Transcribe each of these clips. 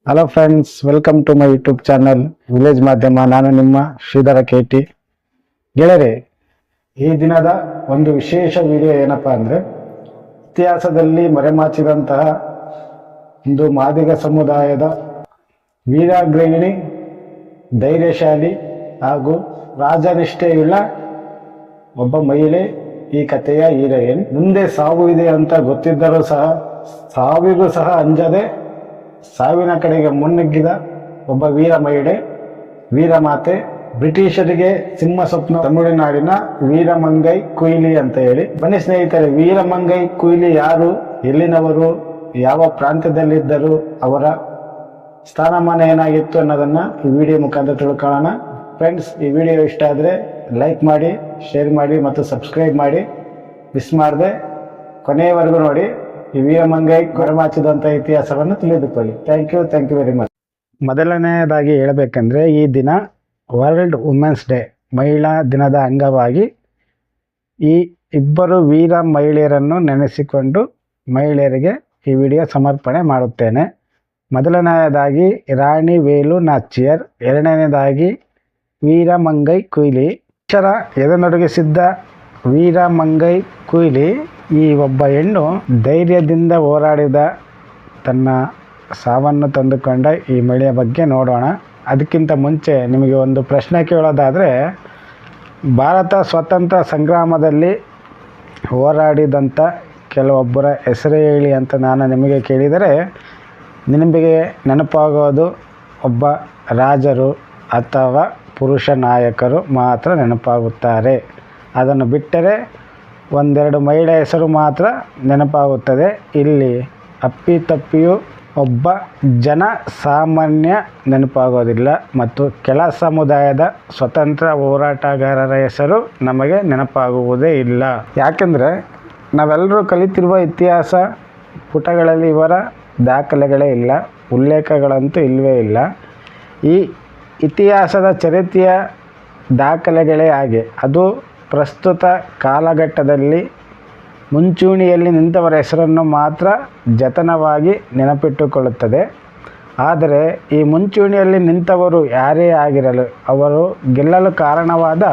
Hello friends, welcome to my YouTube channel village ಮಾಧ್ಯಮ. ನಾನು ನಿಮ್ಮ ಶ್ರೀಧರ ಕೇಟಿ. ಗೆಳೆಯರೆ, ಈ ದಿನದ ಒಂದು ವಿಶೇಷ ವಿಡಿಯೋ ಏನಪ್ಪಾ ಅಂದರೆ, ಇತಿಹಾಸದಲ್ಲಿ ಮರೆಮಾಚಿದಂತಹ ಒಂದು ಮಾದಿಗ ಸಮುದಾಯದ ವೀರಾಗ್ರಣಿ, ಧೈರ್ಯಶಾಲಿ ಹಾಗೂ ರಾಜನಿಷ್ಠೆಯುಳ್ಳ ಒಬ್ಬ ಮಹಿಳೆ ಈ ಕಥೆಯ ಹೀರೋಯಿನ್. ಮುಂದೆ ಸಾವು ಇದೆ ಅಂತ ಗೊತ್ತಿದ್ದರೂ ಸಹ ಸಾವಿಗೂ ಸಹ ಅಂಜದೆ ಸಾವಿನ ಕಡೆಗೆ ಮುನ್ನುಗ್ಗಿದ ಒಬ್ಬ ವೀರ ಮಹಿಳೆ, ವೀರಮಾತೆ, ಬ್ರಿಟಿಷರಿಗೆ ಸಿಂಹ ಸ್ವಪ್ನ, ತಮಿಳುನಾಡಿನ ವೀರಮಂಗೈ ಕುಯ್ಲಿ ಅಂತ ಹೇಳಿ. ಬನ್ನಿ ಸ್ನೇಹಿತರೆ, ವೀರಮಂಗೈ ಕುಯ್ಲಿ ಯಾರು, ಎಲ್ಲಿನವರು, ಯಾವ ಪ್ರಾಂತ್ಯದಲ್ಲಿದ್ದರು, ಅವರ ಸ್ಥಾನಮಾನ ಏನಾಗಿತ್ತು ಅನ್ನೋದನ್ನ ಈ ವಿಡಿಯೋ ಮುಖಾಂತರ ತಿಳ್ಕೊಳ್ಳೋಣ. ಫ್ರೆಂಡ್ಸ್, ಈ ವಿಡಿಯೋ ಇಷ್ಟ ಆದರೆ ಲೈಕ್ ಮಾಡಿ, ಶೇರ್ ಮಾಡಿ ಮತ್ತು ಸಬ್ಸ್ಕ್ರೈಬ್ ಮಾಡಿ. ಮಿಸ್ ಮಾಡದೆ ಕೊನೆಯವರೆಗೂ ನೋಡಿ. ಈ ವೀರಮಂಗೈ ಕೊರಮಾಚಿದಂಥ ಇತಿಹಾಸವನ್ನು ತಿಳಿದುಕೊಳ್ಳಿ. Thank you very much. ಮೊದಲನೆಯದಾಗಿ ಹೇಳಬೇಕಂದ್ರೆ, ಈ ದಿನ ವರ್ಲ್ಡ್ ವುಮೆನ್ಸ್ ಡೇ, ಮಹಿಳಾ ದಿನದ ಅಂಗವಾಗಿ ಈ ಇಬ್ಬರು ವೀರ ಮಹಿಳೆಯರನ್ನು ನೆನೆಸಿಕೊಂಡು ಮಹಿಳೆಯರಿಗೆ ಈ ವಿಡಿಯೋ ಸಮರ್ಪಣೆ ಮಾಡುತ್ತೇನೆ. ಮೊದಲನೆಯದಾಗಿ ರಾಣಿ ವೇಲು ನಾಚಿಯರ್, ಎರಡನೇದಾಗಿ ವೀರಮಂಗೈ ಕುಯ್ಲಿ. ಅಕ್ಷರ ಎದೆನಡುಗಿಸಿದ್ದ ವೀರಮಂಗೈ ಕುಯ್ಲಿ ಈ ಒಬ್ಬ ಹೆಣ್ಣು ಧೈರ್ಯದಿಂದ ಹೋರಾಡಿದ ತನ್ನ ಸಾವನ್ನು ತಂದುಕೊಂಡ ಈ ಮಹಿಳೆಯ ಬಗ್ಗೆ ನೋಡೋಣ. ಅದಕ್ಕಿಂತ ಮುಂಚೆ ನಿಮಗೆ ಒಂದು ಪ್ರಶ್ನೆ ಕೇಳೋದಾದರೆ, ಭಾರತ ಸ್ವಾತಂತ್ರ್ಯ ಸಂಗ್ರಾಮದಲ್ಲಿ ಹೋರಾಡಿದಂಥ ಕೆಲವೊಬ್ಬರ ಹೆಸರು ಹೇಳಿ ಅಂತ ನಾನು ನಿಮಗೆ ಕೇಳಿದರೆ, ನಿಮಗೆ ನೆನಪಾಗೋದು ಒಬ್ಬ ರಾಜರು ಅಥವಾ ಪುರುಷ ನಾಯಕರು ಮಾತ್ರ ನೆನಪಾಗುತ್ತಾರೆ. ಅದನ್ನು ಬಿಟ್ಟರೆ ಒಂದೆರಡು ಮಹಿಳೆ ಹೆಸರು ಮಾತ್ರ ನೆನಪಾಗುತ್ತದೆ. ಇಲ್ಲಿ ಅಪ್ಪಿತಪ್ಪಿಯೂ ಒಬ್ಬ ಜನ ಸಾಮಾನ್ಯ ನೆನಪಾಗೋದಿಲ್ಲ ಮತ್ತು ಕೆಳ ಸಮುದಾಯದ ಸ್ವತಂತ್ರ ಹೋರಾಟಗಾರರ ಹೆಸರು ನಮಗೆ ನೆನಪಾಗುವುದೇ ಇಲ್ಲ. ಯಾಕೆಂದರೆ ನಾವೆಲ್ಲರೂ ಕಲಿತಿರುವ ಇತಿಹಾಸ ಪುಟಗಳಲ್ಲಿ ಇವರ ದಾಖಲೆಗಳೇ ಇಲ್ಲ, ಉಲ್ಲೇಖಗಳಂತೂ ಇಲ್ಲವೇ ಇಲ್ಲ. ಈ ಇತಿಹಾಸದ ಚರಿತ್ರೆಯ ದಾಖಲೆಗಳೇ ಹಾಗೆ. ಅದು ಪ್ರಸ್ತುತ ಕಾಲಘಟ್ಟದಲ್ಲಿ ಮುಂಚೂಣಿಯಲ್ಲಿ ನಿಂತವರ ಹೆಸರನ್ನು ಮಾತ್ರ ಜತನವಾಗಿ ನೆನಪಿಟ್ಟುಕೊಳ್ಳುತ್ತದೆ. ಆದರೆ ಈ ಮುಂಚೂಣಿಯಲ್ಲಿ ನಿಂತವರು ಯಾರೇ ಆಗಿರಲು, ಅವರು ಗೆಲ್ಲಲು ಕಾರಣವಾದ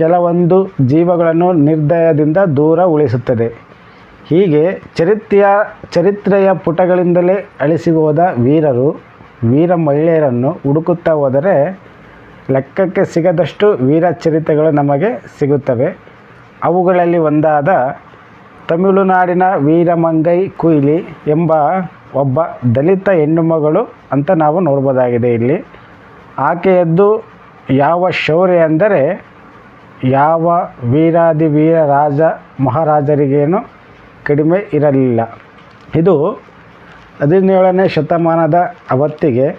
ಕೆಲವೊಂದು ಜೀವಗಳನ್ನು ನಿರ್ದಯದಿಂದ ದೂರ ಉಳಿಸುತ್ತದೆ. ಹೀಗೆ ಚರಿತ್ರೆಯ ಪುಟಗಳಿಂದಲೇ ಅಳಿಸಿ ಹೋದ ವೀರ ಮಹಿಳೆಯರನ್ನು ಹುಡುಕುತ್ತಾ ಹೋದರೆ ಲೆಕ್ಕಕ್ಕೆ ಸಿಗದಷ್ಟು ವೀರ ಚರಿತ್ರೆಗಳು ನಮಗೆ ಸಿಗುತ್ತವೆ. ಅವುಗಳಲ್ಲಿ ಒಂದಾದ ತಮಿಳುನಾಡಿನ ವೀರಮಂಗೈ ಕುಯ್ಲಿ ಎಂಬ ಒಬ್ಬ ದಲಿತ ಹೆಣ್ಣುಮಗಳು ಅಂತ ನಾವು ನೋಡ್ಬೋದಾಗಿದೆ. ಇಲ್ಲಿ ಆಕೆಯದ್ದು ಯಾವ ಶೌರ್ಯ ಅಂದರೆ, ಯಾವ ವೀರಾದಿ ವೀರ ರಾಜ ಮಹಾರಾಜರಿಗೇನು ಕಡಿಮೆ ಇರಲಿಲ್ಲ. ಇದು 17ನೇ ಶತಮಾನದ ಅವತ್ತಿಗೆ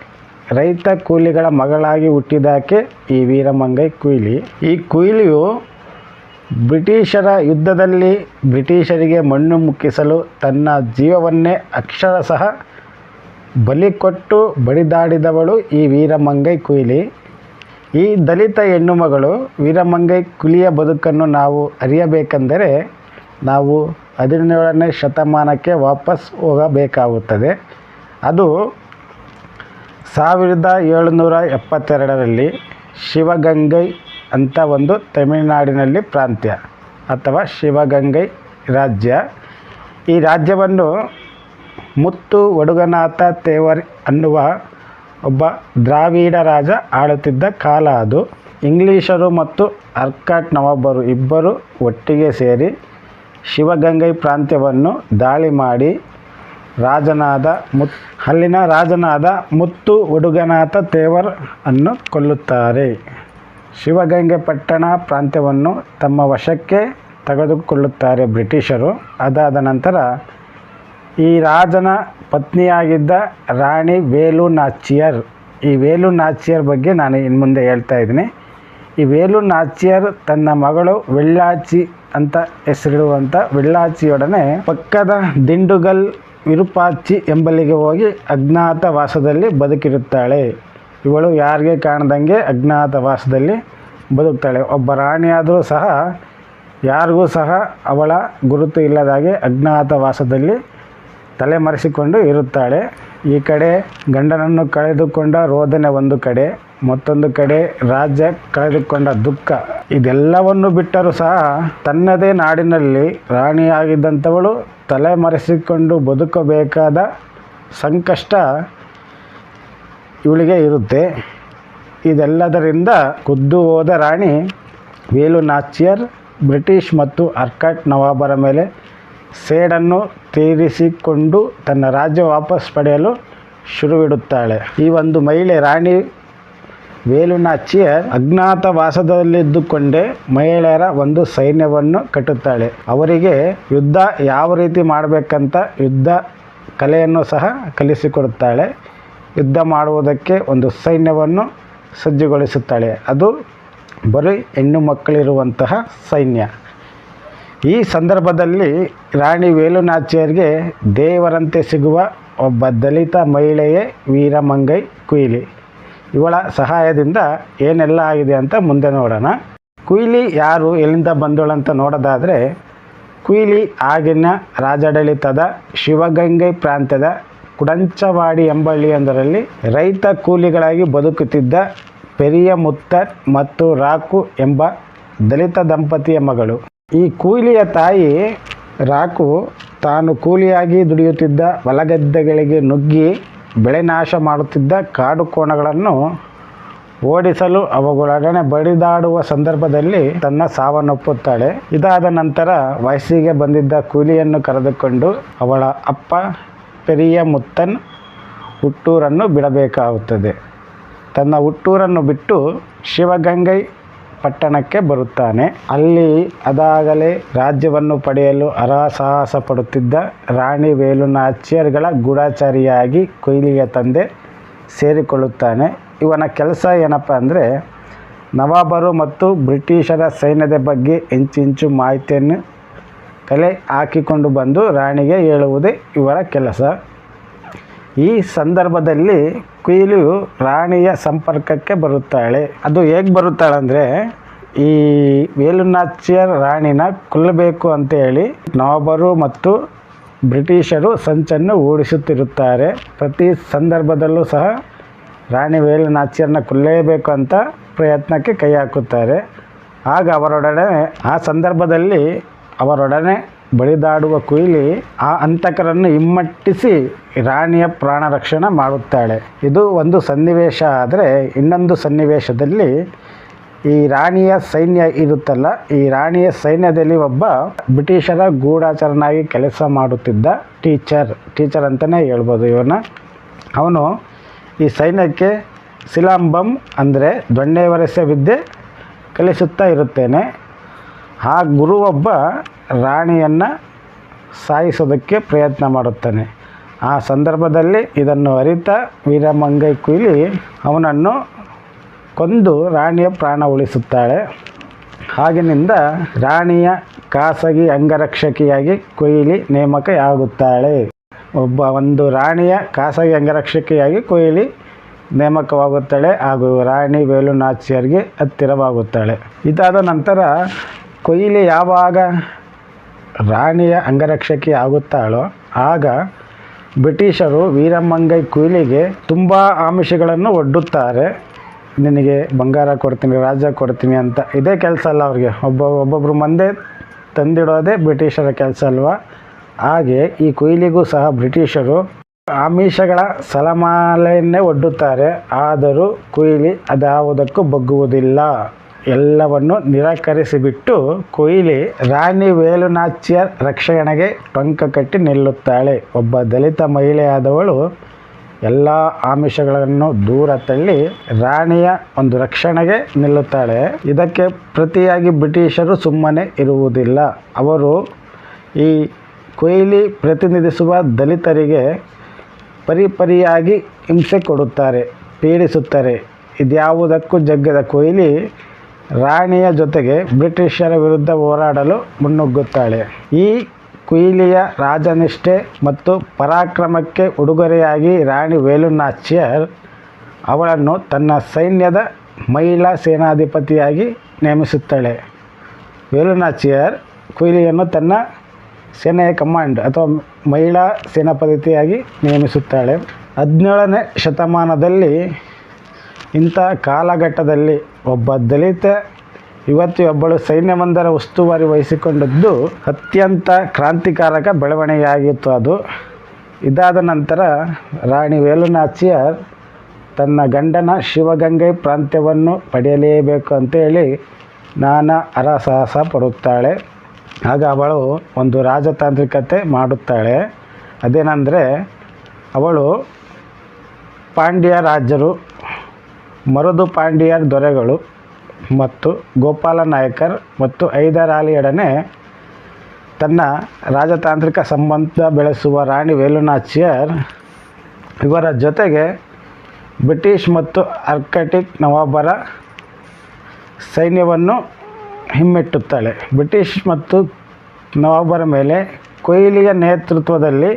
ರೈತ ಕೂಲಿಗಳ ಮಗಳಾಗಿ ಹುಟ್ಟಿದಾಕೆ ಈ ವೀರಮಂಗೈ ಕುಯ್ಲಿ. ಈ ಕುಯ್ಲಿಯು ಬ್ರಿಟಿಷರ ಯುದ್ಧದಲ್ಲಿ ಬ್ರಿಟಿಷರಿಗೆ ಮಣ್ಣು ಮುಕ್ಕಿಸಲು ತನ್ನ ಜೀವವನ್ನೇ ಅಕ್ಷರಶಃ ಬಲಿ ಕೊಟ್ಟು ಬಡಿದಾಡಿದವಳು ಈ ವೀರಮಂಗೈ ಕುಯ್ಲಿ. ಈ ದಲಿತ ಹೆಣ್ಣುಮಗಳು ವೀರಮಂಗೈ ಕುಯ್ಲಿಯ ಬದುಕನ್ನು ನಾವು ಅರಿಯಬೇಕೆಂದರೆ ನಾವು 17ನೇ ಶತಮಾನಕ್ಕೆ ವಾಪಸ್ ಹೋಗಬೇಕಾಗುತ್ತದೆ. ಅದು 1772ರಲ್ಲಿ ಶಿವಗಂಗೈ ಅಂತ ಒಂದು ತಮಿಳುನಾಡಿನಲ್ಲಿ ಪ್ರಾಂತ್ಯ ಅಥವಾ ಶಿವಗಂಗೈ ರಾಜ್ಯ. ಈ ರಾಜ್ಯವನ್ನು ಮುತ್ತು ಒಡುಗನಾಥ ತೇವರ್ ಅನ್ನುವ ಒಬ್ಬ ದ್ರಾವಿಡ ರಾಜ ಆಳುತ್ತಿದ್ದ ಕಾಲ ಅದು. ಇಂಗ್ಲೀಷರು ಮತ್ತು ಆರ್ಕಾಟ್ ನವಾಬರು ಇಬ್ಬರು ಒಟ್ಟಿಗೆ ಸೇರಿ ಶಿವಗಂಗೈ ಪ್ರಾಂತ್ಯವನ್ನು ದಾಳಿ ಮಾಡಿ ಅಲ್ಲಿನ ರಾಜನಾದ ಮುತ್ತು ಒಡುಗನಾಥ ತೇವರ್ ಅನ್ನು ಕೊಲ್ಲುತ್ತಾರೆ. ಶಿವಗಂಗೆ ಪಟ್ಟಣ ಪ್ರಾಂತ್ಯವನ್ನು ತಮ್ಮ ವಶಕ್ಕೆ ತೆಗೆದುಕೊಳ್ಳುತ್ತಾರೆ ಬ್ರಿಟಿಷರು. ಅದಾದ ನಂತರ ಈ ರಾಜನ ಪತ್ನಿಯಾಗಿದ್ದ ರಾಣಿ ವೇಲು ನಾಚಿಯರ್, ಈ ವೇಲು ನಾಚಿಯರ್ ಬಗ್ಗೆ ನಾನು ಇನ್ನು ಮುಂದೆ ಹೇಳ್ತಾ ಇದ್ದೀನಿ. ಈ ವೇಲು ನಾಚಿಯರ್ ತನ್ನ ಮಗಳು ವೆಳ್ಳಾಚಿ ಅಂತ ಹೆಸರಿಡುವಂಥ ವೆಳ್ಳಾಚಿಯೊಡನೆ ಪಕ್ಕದ ದಿಂಡುಗಲ್ ವಿರುಪಾಚಿ ಎಂಬಲ್ಲಿಗೆ ಹೋಗಿ ಅಜ್ಞಾತ ವಾಸದಲ್ಲಿ ಬದುಕಿರುತ್ತಾಳೆ. ಇವಳು ಯಾರಿಗೆ ಕಾಣದಂಗೆ ಅಜ್ಞಾತ ವಾಸದಲ್ಲಿ ಬದುಕ್ತಾಳೆ. ಒಬ್ಬ ರಾಣಿಯಾದರೂ ಸಹ ಯಾರಿಗೂ ಸಹ ಅವಳ ಗುರುತು ಇಲ್ಲದಾಗೆ ಅಜ್ಞಾತ ವಾಸದಲ್ಲಿ ತಲೆಮರೆಸಿಕೊಂಡು ಇರುತ್ತಾಳೆ. ಈ ಕಡೆ ಗಂಡನನ್ನು ಕಳೆದುಕೊಂಡ ರೋದನೆ ಒಂದು ಕಡೆ, ಮತ್ತೊಂದು ಕಡೆ ರಾಜ್ಯ ಕಳೆದುಕೊಂಡ ದುಃಖ. ಇದೆಲ್ಲವನ್ನು ಬಿಟ್ಟರೂ ಸಹ ತನ್ನದೇ ನಾಡಿನಲ್ಲಿ ರಾಣಿಯಾಗಿದ್ದಂಥವಳು ತಲೆಮರೆಸಿಕೊಂಡು ಬದುಕಬೇಕಾದ ಸಂಕಷ್ಟ ಇವಳಿಗೆ ಇರುತ್ತೆ. ಇದೆಲ್ಲದರಿಂದ ಖುದ್ದು ಹೋದ ರಾಣಿ ವೇಲು ನಾಚಿಯರ್ ಬ್ರಿಟಿಷ್ ಮತ್ತು ಅರ್ಕಾಟ್ ನವಾಬರ ಮೇಲೆ ಸೇಡನ್ನು ತೀರಿಸಿಕೊಂಡು ತನ್ನ ರಾಜ್ಯ ವಾಪಸ್ ಪಡೆಯಲು ಶುರುವಿಡುತ್ತಾಳೆ. ಈ ಒಂದು ಮಹಿಳೆ ರಾಣಿ ವೇಲು ನಾಚಿಯರ್ ಅಜ್ಞಾತವಾಸದಲ್ಲಿದ್ದುಕೊಂಡೇ ಮಹಿಳೆಯರ ಒಂದು ಸೈನ್ಯವನ್ನು ಕಟ್ಟುತ್ತಾಳೆ. ಅವರಿಗೆ ಯುದ್ಧ ಯಾವ ರೀತಿ ಮಾಡಬೇಕಂತ ಯುದ್ಧ ಕಲೆಯನ್ನು ಸಹ ಕಲಿಸಿಕೊಡುತ್ತಾಳೆ. ಯುದ್ಧ ಮಾಡುವುದಕ್ಕೆ ಒಂದು ಸೈನ್ಯವನ್ನು ಸಜ್ಜುಗೊಳಿಸುತ್ತಾಳೆ. ಅದು ಬರೀ ಹೆಣ್ಣು ಮಕ್ಕಳಿರುವಂತಹ ಸೈನ್ಯ. ಈ ಸಂದರ್ಭದಲ್ಲಿ ರಾಣಿ ವೇಲು ನಾಚಿಯರ್ಗೆ ದೇವರಂತೆ ಸಿಗುವ ಒಬ್ಬ ದಲಿತ ಮಹಿಳೆಯೇ ವೀರಮಂಗೈ ಕುಯಿಲಿ. ಇವಳ ಸಹಾಯದಿಂದ ಏನೆಲ್ಲ ಆಗಿದೆ ಅಂತ ಮುಂದೆ ನೋಡೋಣ. ಕುಯಿಲಿ ಯಾರು, ಎಲ್ಲಿಂದ ಬಂದೋಳಂತ ನೋಡೋದಾದರೆ, ಕುಯಿಲಿ ಆಗಿನ ರಾಜಾಡಳಿತದ ಶಿವಗಂಗೈ ಪ್ರಾಂತ್ಯದ ಕುಡಂಚವಾಡಿ ಎಂಬಳ್ಳಿಯೊಂದರಲ್ಲಿ ರೈತ ಕೂಲಿಗಳಾಗಿ ಬದುಕುತ್ತಿದ್ದ ಪೆರಿಯ ಮುತ್ತರ್ ಮತ್ತು ರಾಕು ಎಂಬ ದಲಿತ ದಂಪತಿಯ ಮಗಳು. ಈ ಕುಯಿಲಿಯ ತಾಯಿ ರಾಕು ತಾನು ಕೂಲಿಯಾಗಿ ದುಡಿಯುತ್ತಿದ್ದ ಹೊಲಗದ್ದೆಗಳಿಗೆ ನುಗ್ಗಿ ಬೆಳೆ ನಾಶ ಮಾಡುತ್ತಿದ್ದ ಕಾಡು ಕೋಣಗಳನ್ನು ಓಡಿಸಲು ಅವುಗಳೊಡನೆ ಬಡಿದಾಡುವ ಸಂದರ್ಭದಲ್ಲಿ ತನ್ನ ಸಾವನ್ನಪ್ಪುತ್ತಾಳೆ. ಇದಾದ ನಂತರ ವಯಸ್ಸಿಗೆ ಬಂದಿದ್ದ ಕೂಲಿಯನ್ನು ಕರೆದುಕೊಂಡು ಅವಳ ಅಪ್ಪ ಪೆರಿಯ ಮುತ್ತನ್ ಹುಟ್ಟೂರನ್ನು ಬಿಡಬೇಕಾಗುತ್ತದೆ. ತನ್ನ ಹುಟ್ಟೂರನ್ನು ಬಿಟ್ಟು ಶಿವಗಂಗೈ ಪಟ್ಟಣಕ್ಕೆ ಬರುತ್ತಾನೆ. ಅಲ್ಲಿ ಅದಾಗಲೇ ರಾಜ್ಯವನ್ನು ಪಡೆಯಲು ಹರಸಾಹಸ ಪಡುತ್ತಿದ್ದ ರಾಣಿ ವೇಲು ನಾಚಿಯರ್ಗಳ ಗೂಢಚಾರಿಯಾಗಿ ಕುಯಿಲಿಯ ತಂದೆ ಸೇರಿಕೊಳ್ಳುತ್ತಾನೆ. ಇವನ ಕೆಲಸ ಏನಪ್ಪ ಅಂದರೆ, ನವಾಬರು ಮತ್ತು ಬ್ರಿಟಿಷರ ಸೈನ್ಯದ ಬಗ್ಗೆ ಇಂಚಿಂಚು ಮಾಹಿತಿಯನ್ನು ಕಲೆ ಹಾಕಿಕೊಂಡು ಬಂದು ರಾಣಿಗೆ ಹೇಳುವುದೇ ಇವರ ಕೆಲಸ. ಈ ಸಂದರ್ಭದಲ್ಲಿ ಕುಯಿಲಿಯು ರಾಣಿಯ ಸಂಪರ್ಕಕ್ಕೆ ಬರುತ್ತಾಳೆ. ಅದು ಹೇಗೆ ಬರುತ್ತಾಳಂದರೆ, ಈ ವೇಲು ನಾಚಿಯರ್ ರಾಣಿನ ಕೊಲ್ಲಬೇಕು ಅಂತೇಳಿ ನವಾಬರು ಮತ್ತು ಬ್ರಿಟಿಷರು ಸಂಚನ್ನು ಓಡಿಸುತ್ತಿರುತ್ತಾರೆ. ಪ್ರತಿ ಸಂದರ್ಭದಲ್ಲೂ ಸಹ ರಾಣಿ ವೇಲು ನಾಚಿಯರ್ನ ಕೊಲ್ಲೇಬೇಕು ಅಂತ ಪ್ರಯತ್ನಕ್ಕೆ ಕೈ ಹಾಕುತ್ತಾರೆ. ಆಗ ಆ ಸಂದರ್ಭದಲ್ಲಿ ಅವರೊಡನೆ ಬಡಿದಾಡುವ ಕುಯಿಲಿ ಆ ಹಂತಕರನ್ನು ಹಿಮ್ಮೆಟ್ಟಿಸಿ ರಾಣಿಯ ಪ್ರಾಣ ರಕ್ಷಣೆ ಮಾಡುತ್ತಾಳೆ. ಇದು ಒಂದು ಸನ್ನಿವೇಶ. ಆದರೆ ಇನ್ನೊಂದು ಸನ್ನಿವೇಶದಲ್ಲಿ ಈ ರಾಣಿಯ ಸೈನ್ಯ ಇರುತ್ತಲ್ಲ, ಈ ರಾಣಿಯ ಸೈನ್ಯದಲ್ಲಿ ಒಬ್ಬ ಬ್ರಿಟಿಷರ ಗೂಢಚಾರನಾಗಿ ಕೆಲಸ ಮಾಡುತ್ತಿದ್ದ ಟೀಚರ್ ಅಂತಲೇ ಹೇಳ್ಬೋದು ಇವನ. ಅವನು ಈ ಸೈನ್ಯಕ್ಕೆ ಸಿಲಾಂಬಂ ಅಂದರೆ ದೊಣ್ಣೆ ವರಸೆ ವಿದ್ಯೆ ಕಲಿಸುತ್ತಾ ಇರುತ್ತೇನೆ. ಆ ಗುರು ಒಬ್ಬ ರಾಣಿಯನ್ನು ಸಾಯಿಸೋದಕ್ಕೆ ಪ್ರಯತ್ನ ಮಾಡುತ್ತಾನೆ. ಆ ಸಂದರ್ಭದಲ್ಲಿ ಇದನ್ನು ಅರಿತ ವೀರಮಂಗೈ ಕುಯಿಲಿ ಅವನನ್ನು ಕೊಂದು ರಾಣಿಯ ಪ್ರಾಣ ಉಳಿಸುತ್ತಾಳೆ. ಆಗಿನಿಂದ ರಾಣಿಯ ಖಾಸಗಿ ಅಂಗರಕ್ಷಕಿಯಾಗಿ ಕುಯಿಲಿ ನೇಮಕವಾಗುತ್ತಾಳೆ. ಒಂದು ರಾಣಿಯ ಖಾಸಗಿ ಅಂಗರಕ್ಷಕಿಯಾಗಿ ಕುಯಿಲಿ ನೇಮಕವಾಗುತ್ತಾಳೆ ಹಾಗೂ ರಾಣಿ ವೇಲು ನಾಚಿಯರ್ಗೆ ಹತ್ತಿರವಾಗುತ್ತಾಳೆ. ಇದಾದ ನಂತರ ಕುಯಿಲಿ ಯಾವಾಗ ರಾಣಿಯ ಅಂಗರಕ್ಷಕಿ ಆಗುತ್ತಾಳೋ ಆಗ ಬ್ರಿಟಿಷರು ವೀರಮಂಗೈ ಕುಯಿಲಿಗೆ ತುಂಬ ಆಮಿಷಗಳನ್ನು ಒಡ್ಡುತ್ತಾರೆ. ನಿನಗೆ ಬಂಗಾರ ಕೊಡ್ತೀನಿ, ರಾಜ್ಯ ಕೊಡ್ತೀನಿ ಅಂತ. ಇದೇ ಕೆಲಸ ಅಲ್ಲ ಅವ್ರಿಗೆ, ಒಬ್ಬೊಬ್ಬರು ಮಂದೆ ತಂದಿಡೋದೇ ಬ್ರಿಟಿಷರ ಕೆಲಸ ಅಲ್ವಾ. ಹಾಗೆ ಈ ಕುಯಿಲಿಗೂ ಸಹ ಬ್ರಿಟಿಷರು ಆಮಿಷಗಳ ಸಲಮಾಲೆಯನ್ನೇ ಒಡ್ಡುತ್ತಾರೆ. ಆದರೂ ಕುಯಿಲಿ ಅದ್ಯಾವುದಕ್ಕೂ ಬಗ್ಗುವುದಿಲ್ಲ. ಎಲ್ಲವನ್ನು ನಿರಾಕರಿಸಿಬಿಟ್ಟು ಕುಯಿಲಿ ರಾಣಿ ವೇಲು ನಾಚಿಯರ್ ರಕ್ಷಣೆಗೆ ಟೊಂಕ ಕಟ್ಟಿ ನಿಲ್ಲುತ್ತಾಳೆ. ಒಬ್ಬ ದಲಿತ ಮಹಿಳೆಯಾದವಳು ಎಲ್ಲ ಆಮಿಷಗಳನ್ನು ದೂರ ತಳ್ಳಿ ರಾಣಿಯ ಒಂದು ರಕ್ಷಣೆಗೆ ನಿಲ್ಲುತ್ತಾಳೆ. ಇದಕ್ಕೆ ಪ್ರತಿಯಾಗಿ ಬ್ರಿಟಿಷರು ಸುಮ್ಮನೆ ಇರುವುದಿಲ್ಲ. ಅವರು ಈ ಕುಯಿಲಿ ಪ್ರತಿನಿಧಿಸುವ ದಲಿತರಿಗೆ ಪರಿಪರಿಯಾಗಿ ಹಿಂಸೆ ಕೊಡುತ್ತಾರೆ, ಪೀಡಿಸುತ್ತಾರೆ. ಇದ್ಯಾವುದಕ್ಕೂ ಜಗ್ಗದ ಕುಯಿಲಿ ರಾಣಿಯ ಜೊತೆಗೆ ಬ್ರಿಟಿಷರ ವಿರುದ್ಧ ಹೋರಾಡಲು ಮುನ್ನುಗ್ಗುತ್ತಾಳೆ. ಈ ಕುಯಿಲಿಯ ರಾಜನಿಷ್ಠೆ ಮತ್ತು ಪರಾಕ್ರಮಕ್ಕೆ ಉಡುಗೊರೆಯಾಗಿ ರಾಣಿ ವೇಲು ನಾಚಿಯರ್ ಅವಳನ್ನು ತನ್ನ ಸೈನ್ಯದ ಮಹಿಳಾ ಸೇನಾಧಿಪತಿಯಾಗಿ ನೇಮಿಸುತ್ತಾಳೆ. ವೇಲು ನಾಚಿಯರ್ ಕುಯಿಲಿಯನ್ನು ತನ್ನ ಸೇನೆಯ ಕಮಾಂಡ್ ಅಥವಾ ಮಹಿಳಾ ಸೇನಾಪತಿಯಾಗಿ ನೇಮಿಸುತ್ತಾಳೆ. 17ನೇ ಶತಮಾನದಲ್ಲಿ ಇಂಥ ಕಾಲಘಟ್ಟದಲ್ಲಿ ಒಬ್ಬ ದಲಿತ ಯುವತಿಯೊಬ್ಬಳು ಸೈನ್ಯವೊಂದರ ಉಸ್ತುವಾರಿ ವಹಿಸಿಕೊಂಡದ್ದು ಅತ್ಯಂತ ಕ್ರಾಂತಿಕಾರಕ ಬೆಳವಣಿಗೆಯಾಗಿತ್ತು. ಅದು ಇದಾದ ನಂತರ ರಾಣಿ ವೇಲು ನಾಚಿಯಾರ್ ತನ್ನ ಗಂಡನ ಶಿವಗಂಗೈ ಪ್ರಾಂತ್ಯವನ್ನು ಪಡೆಯಲೇಬೇಕು ಅಂತೇಳಿ ನಾನಾ ಹರಸಾಹಸ ಪಡುತ್ತಾಳೆ. ಆಗ ಅವಳು ಒಂದು ರಾಜತಾಂತ್ರಿಕತೆ ಮಾಡುತ್ತಾಳೆ. ಅದೇನೆಂದರೆ, ಅವಳು ಪಾಂಡ್ಯ ರಾಜರು, ಮರುದು ಪಾಂಡ್ಯರ್ ದೊರೆಗಳು ಮತ್ತು ಗೋಪಾಲ ನಾಯಕರ್ ಮತ್ತು ಹೈದರ್ ಅಲಿಯೊಡನೆ ತನ್ನ ರಾಜತಾಂತ್ರಿಕ ಸಂಬಂಧ ಬೆಳೆಸುವ ರಾಣಿ ವೇಲು ನಾಚಿಯಾರ್ ಇವರ ಜೊತೆಗೆ ಬ್ರಿಟಿಷ್ ಮತ್ತು ಆರ್ಕಾಟಿಕ್ ನವಾಬರ ಸೈನ್ಯವನ್ನು ಹಿಮ್ಮೆಟ್ಟುತ್ತಾಳೆ. ಬ್ರಿಟಿಷ್ ಮತ್ತು ನವಾಬರ ಮೇಲೆ ಕೊಹ್ಲಿಯ ನೇತೃತ್ವದಲ್ಲಿ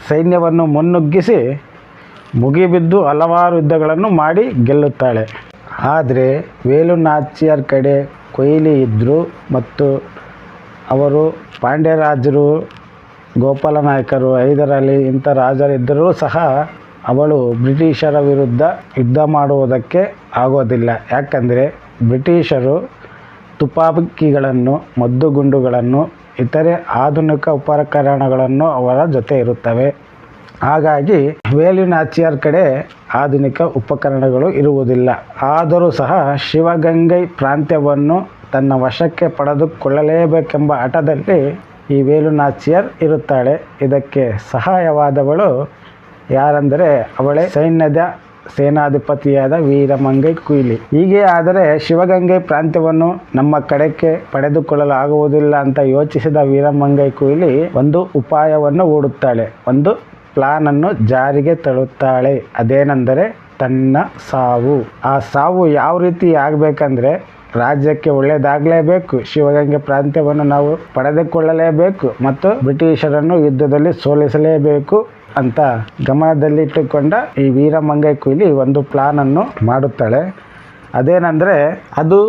ಸೈನ್ಯವನ್ನು ಮುನ್ನುಗ್ಗಿಸಿ ಮುಗಿಬಿದ್ದು ಹಲವಾರು ಯುದ್ಧಗಳನ್ನು ಮಾಡಿ ಗೆಲ್ಲುತ್ತಾಳೆ. ಆದರೆ ವೇಲು ನಾಚಿಯಾರ್ ಕಡೆ ಕೊಹ್ಲಿ ಇದ್ದರು ಮತ್ತು ಅವರು ಪಾಂಡ್ಯ ರಾಜರು, ಗೋಪಾಲ ನಾಯಕರು, ಹೈದರ್ ಅಲಿ ಇಂಥ ರಾಜರಿದ್ದರೂ ಸಹ ಅವಳು ಬ್ರಿಟಿಷರ ವಿರುದ್ಧ ಯುದ್ಧ ಮಾಡುವುದಕ್ಕೆ ಆಗೋದಿಲ್ಲ. ಯಾಕಂದರೆ ಬ್ರಿಟಿಷರು ತುಪಾಕಿಗಳನ್ನು, ಮದ್ದುಗುಂಡುಗಳನ್ನು, ಇತರೆ ಆಧುನಿಕ ಉಪಕರಣಗಳನ್ನು ಅವರ ಜೊತೆ ಇರುತ್ತವೆ. ಹಾಗಾಗಿ ವೇಲು ನಾಚಿಯಾರ್ ಕಡೆ ಆಧುನಿಕ ಉಪಕರಣಗಳು ಇರುವುದಿಲ್ಲ. ಆದರೂ ಸಹ ಶಿವಗಂಗೈ ಪ್ರಾಂತ್ಯವನ್ನು ತನ್ನ ವಶಕ್ಕೆ ಪಡೆದುಕೊಳ್ಳಲೇಬೇಕೆಂಬ ಹಠದಲ್ಲಿ ಈ ವೇಲು ನಾಚಿಯಾರ್ ಇರುತ್ತಾಳೆ. ಇದಕ್ಕೆ ಸಹಾಯವಾದವಳು ಯಾರೆಂದರೆ ಅವಳೇ ಸೈನ್ಯದ ಸೇನಾಧಿಪತಿಯಾದ ವೀರಮಂಗೈ ಕೊಹ್ಲಿ. ಹೀಗೆ ಆದರೆ ಶಿವಗಂಗೈ ಪ್ರಾಂತ್ಯವನ್ನು ನಮ್ಮ ಕಡೆಗೆ ಪಡೆದುಕೊಳ್ಳಲು ಆಗುವುದಿಲ್ಲ ಅಂತ ಯೋಚಿಸಿದ ವೀರಮಂಗೈ ಕೊಹ್ಲಿ ಒಂದು ಉಪಾಯವನ್ನು ಹೂಡುತ್ತಾಳೆ, ಒಂದು ಪ್ಲಾನನ್ನು ಜಾರಿಗೆ ತರುತ್ತಾಳೆ. ಅದೇನೆಂದರೆ ತನ್ನ ಸಾವು. ಆ ಸಾವು ಯಾವ ರೀತಿ ಆಗಬೇಕಂದ್ರೆ, ರಾಜ್ಯಕ್ಕೆ ಒಳ್ಳೆಯದಾಗಲೇಬೇಕು, ಶಿವಗಂಗೆ ಪ್ರಾಂತ್ಯವನ್ನು ನಾವು ಪಡೆದುಕೊಳ್ಳಲೇಬೇಕು ಮತ್ತು ಬ್ರಿಟಿಷರನ್ನು ಯುದ್ಧದಲ್ಲಿ ಸೋಲಿಸಲೇಬೇಕು ಅಂತ ಗಮನದಲ್ಲಿಟ್ಟುಕೊಂಡ ಈ ವೀರಮಂಗೈ ಕೊಹ್ಲಿ ಒಂದು ಪ್ಲಾನನ್ನು ಮಾಡುತ್ತಾಳೆ. ಅದೇನೆಂದರೆ, ಅದು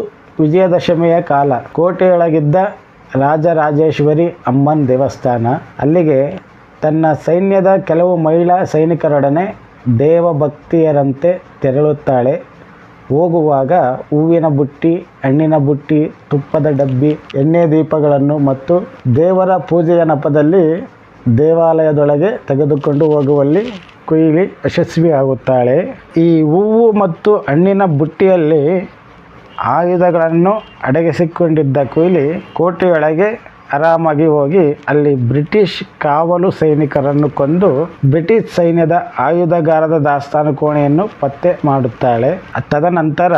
ವಿಜಯದಶಮಿಯ ಕಾಲ. ಕೋಟೆಯೊಳಗಿದ್ದ ರಾಜರಾಜೇಶ್ವರಿ ಅಮ್ಮನ್ ದೇವಸ್ಥಾನ, ಅಲ್ಲಿಗೆ ತನ್ನ ಸೈನ್ಯದ ಕೆಲವು ಮಹಿಳಾ ಸೈನಿಕರೊಡನೆ ದೇವಭಕ್ತಿಯರಂತೆ ತೆರಳುತ್ತಾಳೆ. ಹೋಗುವಾಗ ಹೂವಿನ ಬುಟ್ಟಿ, ಹಣ್ಣಿನ ಬುಟ್ಟಿ, ತುಪ್ಪದ ಡಬ್ಬಿ, ಎಣ್ಣೆ ದೀಪಗಳನ್ನು ಮತ್ತು ದೇವರ ಪೂಜೆಯ ನೆಪದಲ್ಲಿ ದೇವಾಲಯದೊಳಗೆ ತೆಗೆದುಕೊಂಡು ಹೋಗುವಲ್ಲಿ ಕೊಹ್ಲಿ ಯಶಸ್ವಿಯಾಗುತ್ತಾಳೆ. ಈ ಹೂವು ಮತ್ತು ಹಣ್ಣಿನ ಬುಟ್ಟಿಯಲ್ಲಿ ಆಯುಧಗಳನ್ನು ಅಡಗಿಸಿಕೊಂಡಿದ್ದ ಕೊಹ್ಲಿ ಕೋಟೆಯೊಳಗೆ ಆರಾಮಾಗಿ ಹೋಗಿ ಅಲ್ಲಿ ಬ್ರಿಟಿಷ್ ಕಾವಲು ಸೈನಿಕರನ್ನು ಕೊಂದು ಬ್ರಿಟಿಷ್ ಸೈನ್ಯದ ಆಯುಧಗಾರದ ದಾಸ್ತಾನು ಕೋಣೆಯನ್ನು ಪತ್ತೆ ಮಾಡುತ್ತಾಳೆ. ತದನಂತರ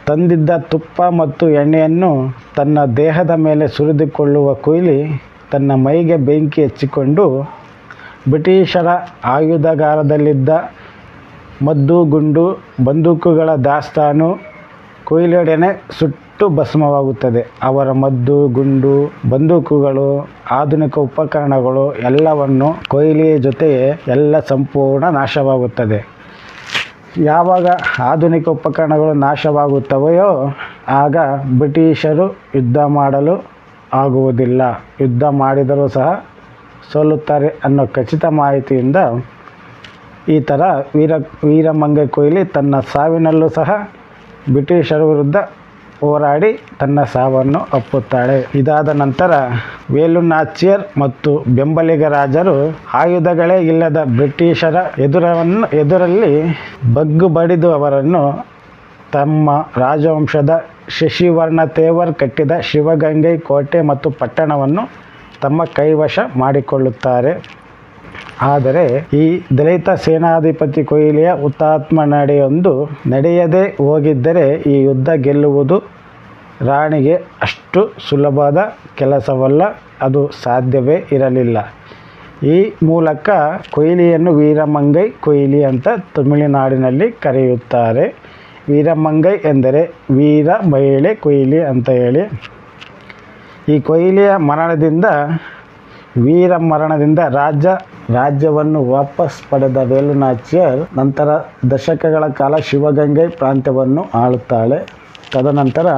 ತಂದಿದ್ದ ತುಪ್ಪ ಮತ್ತು ಎಣ್ಣೆಯನ್ನು ತನ್ನ ದೇಹದ ಮೇಲೆ ಸುರಿದುಕೊಳ್ಳುವ ಕೊಹ್ಲಿ ತನ್ನ ಮೈಗೆ ಬೆಂಕಿ ಹಚ್ಚಿಕೊಂಡು ಬ್ರಿಟಿಷರ ಆಯುಧಗಾರದಲ್ಲಿದ್ದ ಮದ್ದು ಗುಂಡು ಬಂದೂಕುಗಳ ದಾಸ್ತಾನು ಕೊಹ್ಲಿಯೊಡನೆ ಸುಟ್ಟು ಭಸ್ಮವಾಗುತ್ತದೆ. ಅವರ ಮದ್ದು ಗುಂಡು ಬಂದೂಕುಗಳು, ಆಧುನಿಕ ಉಪಕರಣಗಳು ಎಲ್ಲವನ್ನು ಕೊಹ್ಲಿಯ ಜೊತೆಗೆ ಎಲ್ಲ ಸಂಪೂರ್ಣ ನಾಶವಾಗುತ್ತದೆ. ಯಾವಾಗ ಆಧುನಿಕ ಉಪಕರಣಗಳು ನಾಶವಾಗುತ್ತವೆಯೋ ಆಗ ಬ್ರಿಟಿಷರು ಯುದ್ಧ ಮಾಡಲು ಆಗುವುದಿಲ್ಲ. ಯುದ್ಧ ಮಾಡಿದರೂ ಸಹ ಸೋಲುತ್ತಾರೆ ಅನ್ನೋ ಖಚಿತ ಮಾಹಿತಿಯಿಂದ ಈ ಥರ ವೀರಮಂಗೈ ಕೊಹ್ಲಿ ತನ್ನ ಸಾವಿನಲ್ಲೂ ಸಹ ಬ್ರಿಟಿಷರ ವಿರುದ್ಧ ಹೋರಾಡಿ ತನ್ನ ಸಾವನ್ನು ಅಪ್ಪುತ್ತಾಳೆ. ಇದಾದ ನಂತರ ವೇಲು ನಾಚಿಯಾರ್ ಮತ್ತು ಬೆಂಬಲಿಗ ರಾಜರು ಆಯುಧಗಳೇ ಇಲ್ಲದ ಬ್ರಿಟಿಷರ ಎದುರಲ್ಲಿ ಬಗ್ಗು ಬಡಿದು ಅವರನ್ನು ತಮ್ಮ ರಾಜವಂಶದ ಶಶಿವರ್ಣ ತೇವರ್ ಕಟ್ಟಿದ ಶಿವಗಂಗೈ ಕೋಟೆ ಮತ್ತು ಪಟ್ಟಣವನ್ನು ತಮ್ಮ ಕೈವಶ ಮಾಡಿಕೊಳ್ಳುತ್ತಾರೆ. ಆದರೆ ಈ ದಲಿತ ಸೇನಾಧಿಪತಿ ಕೊಹ್ಲಿಯ ಹುತಾತ್ಮ ನಡೆಯೊಂದು ನಡೆಯದೇ ಹೋಗಿದ್ದರೆ ಈ ಯುದ್ಧ ಗೆಲ್ಲುವುದು ರಾಣಿಗೆ ಅಷ್ಟು ಸುಲಭದ ಕೆಲಸವಲ್ಲ, ಅದು ಸಾಧ್ಯವೇ ಇರಲಿಲ್ಲ. ಈ ಮೂಲಕ ಕೊಹ್ಲಿಯನ್ನು ವೀರಮಂಗೈ ಕೊಹ್ಲಿ ಅಂತ ತಮಿಳುನಾಡಿನಲ್ಲಿ ಕರೆಯುತ್ತಾರೆ. ವೀರಮಂಗೈ ಎಂದರೆ ವೀರ ಮಹಿಳೆ ಕೊಹ್ಲಿ ಅಂತ ಹೇಳಿ. ಈ ಕೊಹ್ಲಿಯ ಮರಣದಿಂದ ರಾಜ್ಯವನ್ನು ವಾಪಸ್ ಪಡೆದ ವೇಲು ನಾಚಿಯಾರ್ ನಂತರ ದಶಕಗಳ ಕಾಲ ಶಿವಗಂಗೈ ಪ್ರಾಂತ್ಯವನ್ನು ಆಳುತ್ತಾಳೆ. ತದನಂತರ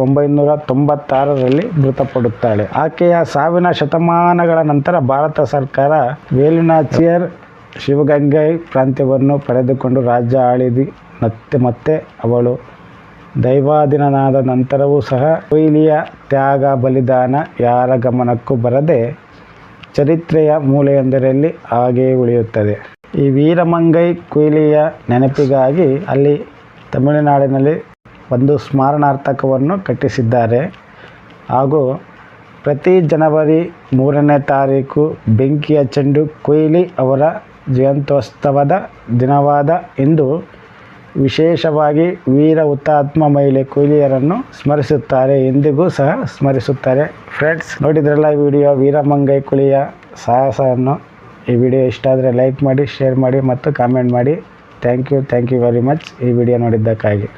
1996ರಲ್ಲಿ ಮೃತಪಡುತ್ತಾಳೆ. ಆಕೆಯ ಸಾವಿನ ಶತಮಾನಗಳ ನಂತರ ಭಾರತ ಸರ್ಕಾರ ವೇಲು ನಾಚಿಯಾರ್ ಶಿವಗಂಗೆ ಪ್ರಾಂತ್ಯವನ್ನು ಪಡೆದುಕೊಂಡು ರಾಜ್ಯ ಆಳಿದಿ. ಮತ್ತೆ ಅವಳು ದೈವಾಧೀನನಾದ ನಂತರವೂ ಸಹ ಕೊಹ್ಲಿಯ ತ್ಯಾಗ ಬಲಿದಾನ ಯಾರ ಗಮನಕ್ಕೂ ಬರದೆ ಚರಿತ್ರೆಯ ಮೂಲೆಯೊಂದರಲ್ಲಿ ಹಾಗೆಯೇ ಉಳಿಯುತ್ತದೆ. ಈ ವೀರಮಂಗೈ ಕೊಹ್ಲಿಯ ನೆನಪಿಗಾಗಿ ಅಲ್ಲಿ ತಮಿಳುನಾಡಿನಲ್ಲಿ ಒಂದು ಸ್ಮರಣಾರ್ಥಕವನ್ನು ಕಟ್ಟಿಸಿದ್ದಾರೆ. ಹಾಗೂ ಪ್ರತಿ ಜನವರಿ 3ನೇ ತಾರೀಕು ಬೆಂಕಿಯ ಚೆಂಡು ಕೊಹ್ಲಿ ಅವರ ಜಯಂತ್ಯೋತ್ಸವದ ದಿನವಾದ ಇಂದು ವಿಶೇಷವಾಗಿ ವೀರ ಹುತಾತ್ಮ ಮಹಿಳೆ ಕೊಹ್ಲಿಯರನ್ನು ಸ್ಮರಿಸುತ್ತಾರೆ, ಎಂದಿಗೂ ಸಹ ಸ್ಮರಿಸುತ್ತಾರೆ. ಫ್ರೆಂಡ್ಸ್, ನೋಡಿದ್ರಲ್ಲ ಈ ವಿಡಿಯೋ ವೀರಮಂಗೈ ಕೊಹ್ಲಿಯ ಸಾಹಸವನ್ನು. ಈ ವಿಡಿಯೋ ಇಷ್ಟ ಆದರೆ ಲೈಕ್ ಮಾಡಿ, ಶೇರ್ ಮಾಡಿ ಮತ್ತು ಕಾಮೆಂಟ್ ಮಾಡಿ. ಥ್ಯಾಂಕ್ ಯು ವೆರಿ ಮಚ್ ಈ ವಿಡಿಯೋ ನೋಡಿದ್ದಕ್ಕಾಗಿ.